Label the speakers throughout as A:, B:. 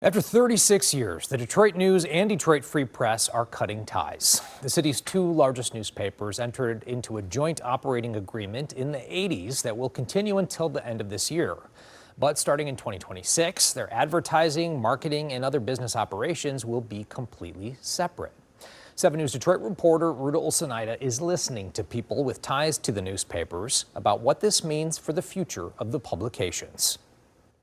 A: After 36 years, the Detroit News and Detroit Free Press are cutting ties. The city's two largest newspapers entered into a joint operating agreement in the 80s that will continue until the end of this year. But starting in 2026, their advertising, marketing, and other business operations will be completely separate. 7 News Detroit reporter Ruta Olsonida is listening to people with ties to the newspapers about what this means for the future of the publications.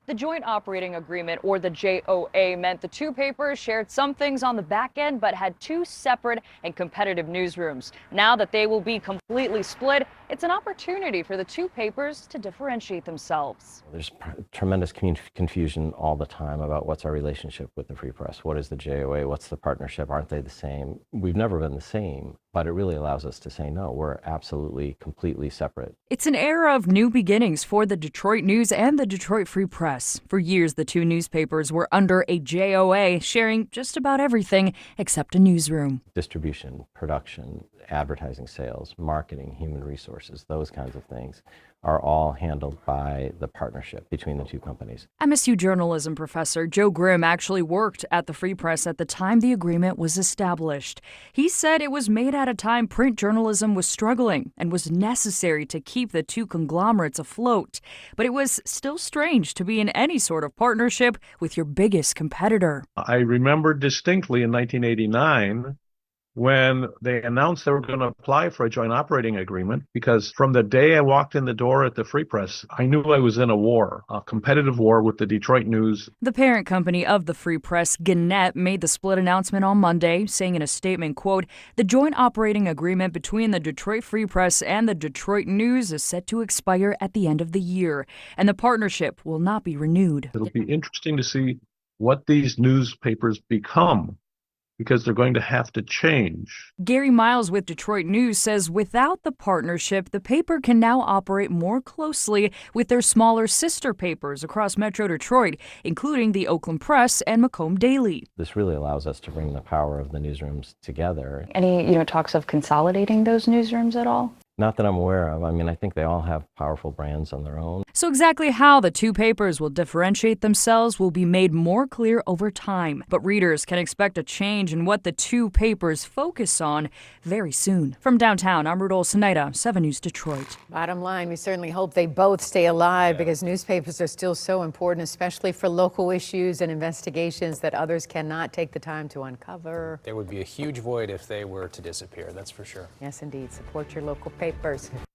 B: The Joint Operating Agreement, or the JOA, meant the two papers shared some things on the back end, but had two separate and competitive newsrooms. Now that they will be completely split, it's an opportunity for the two papers to differentiate themselves.
C: There's tremendous confusion all the time about what's our relationship with the Free Press. What is the JOA? What's the partnership? Aren't they the same? We've never been the same, but it really allows us to say, no, we're absolutely, completely separate.
D: It's an era of new beginnings for the Detroit News and the Detroit Free Press. For years, the two newspapers were under a JOA, sharing just about everything except a newsroom.
C: Distribution, production, advertising sales, marketing, human resources, those kinds of things are all handled by the partnership between the two companies.
D: MSU journalism professor Joe Grimm actually worked at the Free Press at the time the agreement was established. He said it was made at a time print journalism was struggling and was necessary to keep the two conglomerates afloat. But it was still strange to be in any sort of partnership with your biggest competitor.
E: I remember distinctly in 1989 when they announced they were going to apply for a joint operating agreement, because from the day I walked in the door at the Free Press, I knew I was in a war, a competitive war with the Detroit News.
D: The parent company of the Free Press, Gannett, made the split announcement on Monday, saying in a statement, quote, "The joint operating agreement between the Detroit Free Press and the Detroit News is set to expire at the end of the year, and the partnership will not be renewed."
E: It'll be interesting to see what these newspapers become, because they're going to have to change.
D: Gary Miles with Detroit News says without the partnership, the paper can now operate more closely with their smaller sister papers across Metro Detroit, including the Oakland Press and Macomb Daily.
C: This really allows us to bring the power of the newsrooms together.
B: Any, talks of consolidating those newsrooms at all?
C: Not that I'm aware of. I mean, I think they all have powerful brands on their own.
D: So exactly how the two papers will differentiate themselves will be made more clear over time. But readers can expect a change in what the two papers focus on very soon. From downtown, I'm Ruta Olsonida, 7 News Detroit.
F: Bottom line, we certainly hope they both stay alive because newspapers are still so important, especially for local issues and investigations that others cannot take the time to uncover.
A: There would be a huge void if they were to disappear, that's for sure.
F: Yes, indeed. Support your local papers.